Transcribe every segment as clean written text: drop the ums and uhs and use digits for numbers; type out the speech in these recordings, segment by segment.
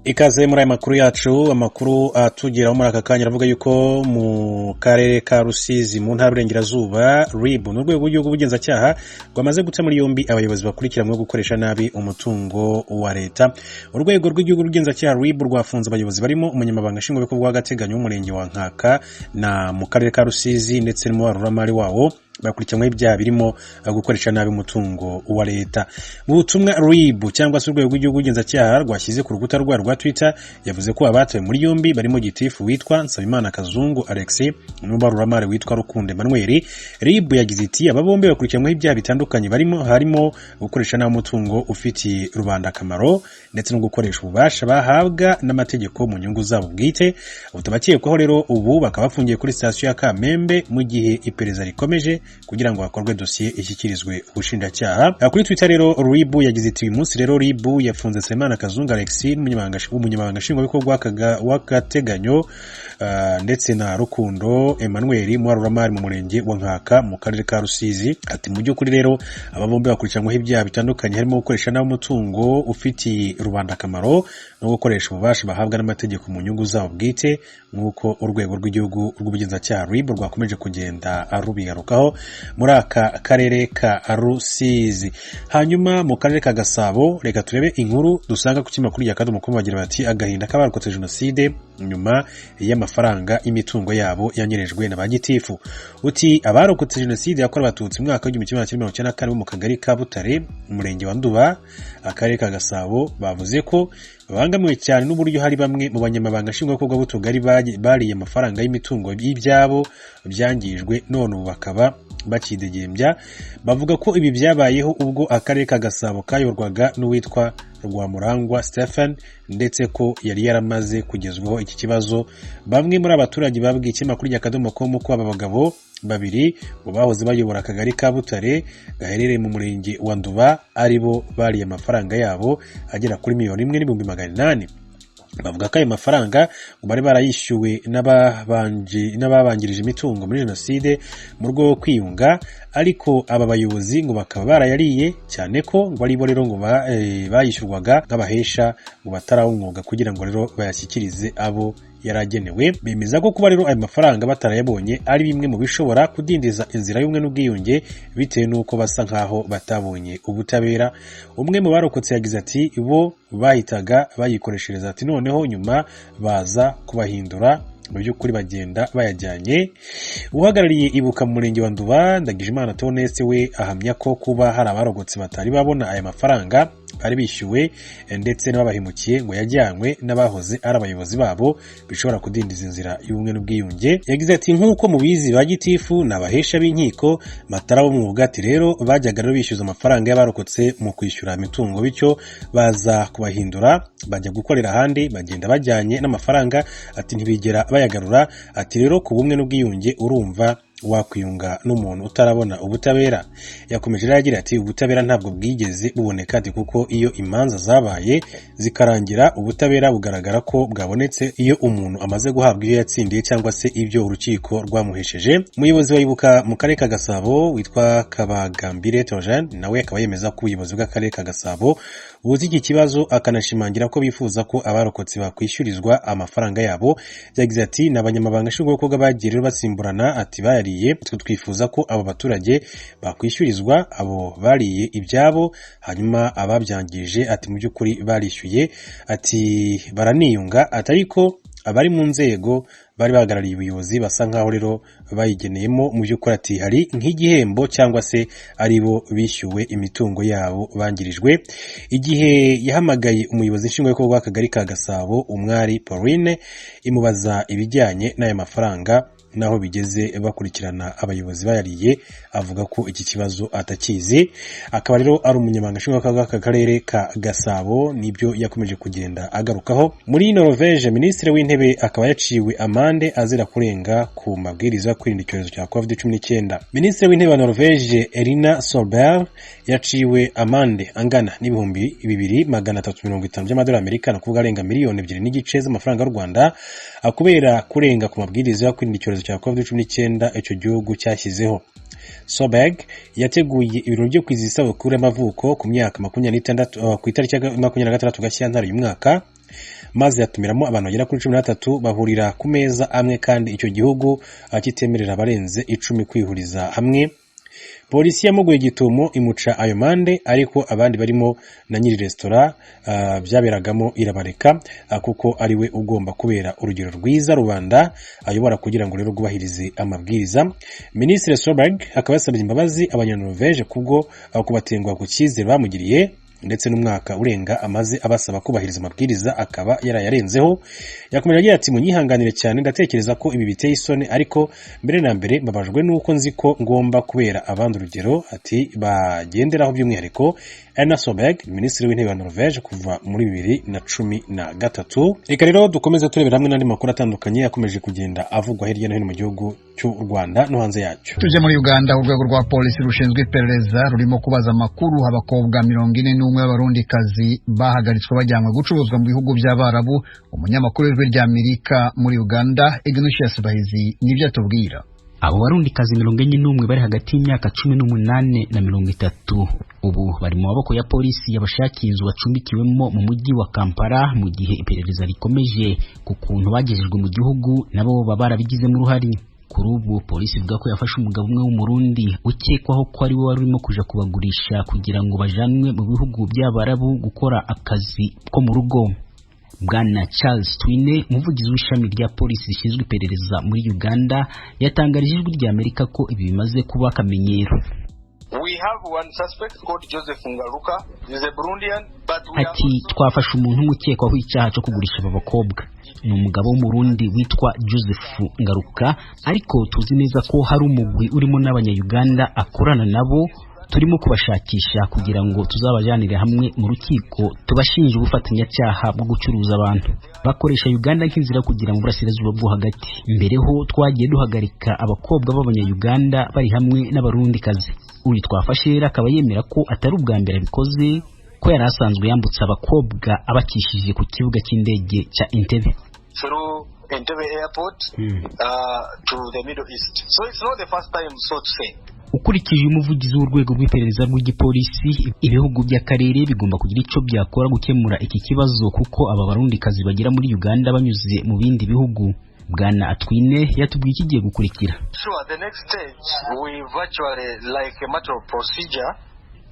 Ikaze muri aya makuru yacu, amakuru atugeraho muri aka kanya aravuga yuko mu karere ka Rusizi mu ntara y'Iburengerazuba RIB n'urwego rw'igihugu rw'ubugenzacyaha rwamaze guta muri yombi abayobozi bakurikiranwe gukoresha nabi umutungo wa leta. Urwego rw'igihugu rw'ubugenzacyaha RIB rwafunze abayobozi barimo umunyamabanga nshingwabikorwa w'agateganyo w'umurenge wa Nkaka na mu karere ka Rusizi ndetse n'umubaruramari wawo bakurikiranwe ibyaha birimo gukoresha nabi umutungo wa leta. Mu butumwa RIB cyangwa se urwego rw'igihugu rw'ubugenzacyaha rwashyize ku rukuta rwa Twitter yavuze ko abatawe muri yombi barimo gitifu witwa Nsabimana Kazungu Alex n'umubaruramari witwa Rukunde Emmanuel. RIB yagize iti aba bombi bakurikiranwe ibyaha bitandukanye harimo gukoresha nabi umutungo ufitiye rubanda akamaro ndetse no gukoresha ububasha bahabwa n'amategeko mu nyungu zabo bwite. Utabakekwaho rero ubu bakaba bafungiye kuri sitasiyo ya Kamembe mu gihe iperereza rikomeje kugira ngo hakorwe dosiye ishyikirizwe ubushinjacyaha. Kuri Twitter rero RIB yagize iti uyu munsi rero RIB yafunze Nsabimana Kazungu Alex umunyamabanga nshingwabikorwa w'agateganyo ndetse na Rukundo Emmanuel umubaruramari mu murenge wa Nkaka mu karere ka Rusizi. Ati mu by'ukuri rero aba bombi bakurikiranweho ibyaha bitandukanye harimo gukoresha nabi umutungo ufitiye rubanda akamaro no gukoresha ububasha bahabwa n'amategeko mu nyungu zabo bwite, nk'uko urwego rw'igihugu rw'ubugenzacyaha RIB rwakomeje kugenda arubigarukaho muri aka karere ka Rusizi. Hanyuma mu karere ka Gasabo reka turebe inkuru dusanga ku kinyamakuru ry'Akadomo bagira bati agahinda k'abarokotse jenoside nyuma y'amafaranga imitungo yabo yanyerejwe na bagitifu. Uti abarokotse jenoside yakorewe abatutsi mu mwaka w'1994 mu kagari ka Butare umurenge wa Nduba akarere ka Gasabo bavuze ko babangamiwe cyane n'uburyo hari bamwe mu banyamabanga nshingwabikorwa b'utugari bariye amafaranga y'imitungo y'ibyabo byangijwe none ubu bakaba bakidegembya. Bavuga ko ibi byabayeho ubwo akarere ka Gasabo kayoborwaga n'uwitwa Rwamurangwa Stephen ndetse ko yari yaramaze kugezwaho iki kibazo. Bamwe muri abaturage babwiye ikinyamakuru ry'Akadomo ko aba bagabo babiri bo bahoze bayobora akagari ka Butare gaherereye mu murenge wa Nduba aribo bariye amafaranga yabo agera kuri $1,800,000. Bavuga ko ayo mafaranga bari barayishyuwe n'ababanjirije imitungo muri jenoside mu rwego rwo kwiyunga, ariko aba bayobozi ngo bakaba barayariye cyane ko ngo aribo rero ngo bayishyurwaga nk'abahesha ngo batarawumwuga kugira ngo rero bayashyikirize abo yaragenewe. Bemeza ko kuba rero ayo mafaranga batarayabonye ari bimwe mu bishobora kudindiza inzira y'ubumwe n'ubwiyunge bitewe n'uko basa nkaho batabonye ubutabera. Umwe mu barokotse yagize ati bo bahitaga bayikoreshereza, ati noneho nyuma baza kubahindura mu by'ukuri bagenda bayajyanye. Uhagarariye ibuka mu murenge wa Nduba Ndagijimana Tonese we ahamya ko kuba hari abarokotse batari babona aya mafaranga bari bishyuwe ndetse n'ababahemukiye ngo yajyanywe n'abahoze ari abayobozi babo bishobora kudindiza inzira y'ubumwe n'ubwiyunge. Yagize ati nk'uko mubizi bagitifu n'abahesha b'inkiko matara b'umwuga, ati rero bajyaga rero bishyuza amafaranga y'abarokotse mu kwishyura imitungo, bityo baza kubahindura bajya gukorera ahandi bagenda bajyanye n'amafaranga, ati ntibigera bayagarura. Ati rero ku bumwe n'ubwiyunge urumva wakwiyunga n'umuntu utarabona ubutabera. Yakomeje agira ati ubutabera ntabwo bwigeze buboneka, ati kuko iyo imanza zabaye zikarangira ubutabera bugaragara ko bwabonetse iyo umuntu amaze guhabwa ibyo yatsindiye cyangwa se ibyo urukiko rwamuhesheje. Umuyobozi wayibuka mu karere ka Gasabo witwa Kabagambire Theogene nawe akaba yemeza ko ubuyobozi bw'akarere ka Gasabo buzi iki kibazo, akanashimangira ko bifuza ko abarokotse bakwishyurizwa amafaranga yabo. Yagize ati n'abanyamabanga nshingwabikorwa bagiye rero basimburana, ati bayariye, twifuza ko abo baturage bakwishyurizwa abo bariye ibyabo hanyuma ababyangije, ati mu by'ukuri barishyuye, ati baraniyunga, ati ariko abari mu nzego bari bahagarariye ubuyobozi basa nkaho rero bayigeneyemo mu by'ukuri, ati hari nk'igihembo cyangwa se aribo bishyuwe imitungo yabo bangirijwe. Igihe yahamagaye umuyobozi nshingwabikorwa w'akagari ka Gasabo umwari Pauline imubaza ibijyanye n'aya mafaranga naho bigeze bakurikirana abayobozi bayariye, avuga ko iki kibazo atakizi. Akaba rero ari umunyamabanga nshingwabikorwa w'akarere ka Gasabo, nibyo yakomeje kugenda agarukaho. Muri Norvège minisitiri w'intebe akaba yaciwe amande azira kurenga ku mabwiriza kwirinda icyorezo cya COVID-19. Minisitiri w'intebe wa Norvège Erina Solberg yaciwe amande angana n'ibihumbi 2,350 by'amadolari y'Amerika, no kuvuga arenga miliyoni 2.5 z'amafaranga y'u Rwanda, akubera kurenga ku mabwiriza yo kwirinda icyorezo cya COVID-19 icyo gihugu cyashyizeho. Solberg yateguye ibirori byo kwizihiza isabukuru y'amavuko ku myaka 26 ku itariki ya 26 Gashyantare uyu mwaka maze yatumiramo abantu bagera kuri 13 bahurira ku meza amwe kandi icyo gihugu kitemerera abarenze 10 kwihuriza hamwe. Polisi yamuguye gitumo imuca ayo mande, ariko abandi barimo na nyiri restaurant byaberagamo irabareka kuko ari we ugomba kubera urugero rwiza rubanda ayobora kugira ngo rero gubahirize amabwiriza. Ministre Solberg akaba yasabye imbabazi abanyanorvege kubwo kubatengwa ku cyizere bamugiriye, ndetse n'umwaka urenga amaze abasaba kubahiriza amabwiriza akaba yarayarenzeho. Yakomeje agira ati munyihanganire cyane, ndatekereza ko ibi biteye isoni, ariko mbere na mbere mbabajwe nuko nzi ko ngomba kubera abandi urugero ati bagenderaho, by'umwihariko Erna Solberg, minisitiri w'intebe wa Norvege kuva muri 2013. Reka rero dukomeze turebera hamwe n'andi makuru atandukanye yakomeje kugenda avugwa hirya no hino mu gihugu cy'u Rwanda no hanze yacyo. Tuje muri Uganda, urwego rwa polisi rushinzwe iperereza rurimo kubaza amakuru abakobwa 41 b'abarundikazi bahagaritswe bajyanwe gucuruzwa mu bihugu by'Abarabu. Umunyamakuru w'ijwi ry'Amerika muri Uganda Ignatius Bahizi nibyo atubwira. Abo barundikazi 41 bari hagati y'imyaka 18 na 30 ubu bari mu maboko ya polisi yabashakiye inzu bacumbikiwemo mu mujyi wa Kampala, mu gihe iperereza rikomeje ku kuntu bagejejwe mu gihugu nabo babarabigize mu ruhari. Kuri ubu polisi ivuga ko yafashe umugabo umwe w'umurundi ukekwaho ko ari we wari urimo kuja kubagurisha kugira ngo bajanwe mu bihugu by'Abarabu gukora akazi ko mu rugo. Bwana Charles Twine, umuvugizi w'ishami rya polisi rishinzwe iperereza muri Uganda, yatangarije ijwi ry'Amerika ko ibi bimaze kuba akamenyero. We have one suspect called Joseph Ngaruka. He's a Burundian, but ati twafashe umuntu umukekwaho icyaha cyo kugurisha aba bakobwa. Ni umugabo w'umurundi witwa Joseph Ngaruka, ariko tuzi neza ko hari umugwi urimo n'abanya-Uganda akorana nabo, turimo kubashakisha kugira ngo tuzabajanire hamwe mu rukiko tubashinje ubufatanyacyaha bwo gucuruza abantu. Bakoresha Uganda nk'inzira kugira mu burasirazuba bwo hagati. Mbereho twagiye duhagarika abakobwa b'abanya-Uganda bari hamwe n'abarundikazi. Uri twafashe rero akaba yemera ko atari ubwa mbere abikoze, ko yari asanzwe yambutsa abakobwa abakishije ku kibuga cy'indege cya Entebbe. Entebbe airport to the Middle East. So it's not the first time, so to say. Ukurikije umuvugizi w'urwego rw'iperereza rw'igipolisi, ibihugu by'akarere bigomba kugira icyo byakora gukemura iki kibazo kuko aba barundikazi bagera muri Uganda banyuze mu bindi bihugu. Bwana Atwine yatubwiye ikigiye gukurikira. Sure, the next stage we virtually like a matter of procedure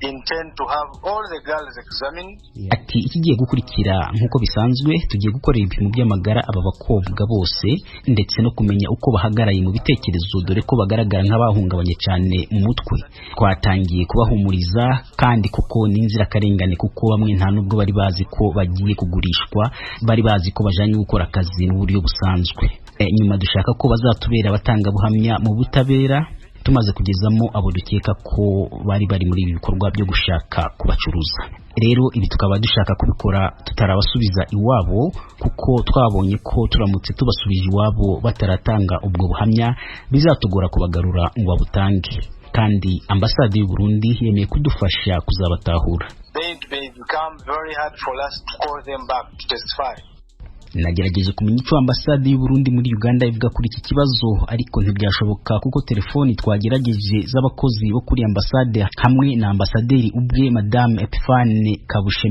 intend to have all the girls examined. Ati ikigiye gukurikira nkuko bisanzwe tugiye gukora ibipimo by'amagara aba bakobwa bose ndetse no kumenya uko bahagaraye mu bitekerezo, dore ko bagaragara nk'abahungabanye cyane mu mutwe. Twatangiye kubahumuriza kandi kuko n'inzira karengane kuko bamwe nta nubwo bari bazi ko bagiye kugurishwa, bari bazi ko bajanye gukora akazi mu buryo busanzwe. Nyuma dushaka ko bazatubera batanga buhamya mu butabera, tumaze kugezamo abo dukeka ko bari muri ibi bikorwa byo gushaka kubacuruza. Rero ibi tukaba dushaka kubikora tutarabasubiza iwabo, kuko twabonye ko turamutse tubasubije iwabo bataratanga ubwo buhamya bizatugora kubagarura ngo babutange, kandi ambasade y'u Burundi yemeye kudufasha kuzabatahura. They become very hard for us to call them back to testify. Nagerageje kumenya icyo ambasade y'u Burundi muri Uganda ivuga kuri iki kibazo, ariko ntibyashoboka kuko telefoni twagerageje z'abakozi bo kuri ambasade hamwe na ambasaderi ubwe Madame Epifane Kabushe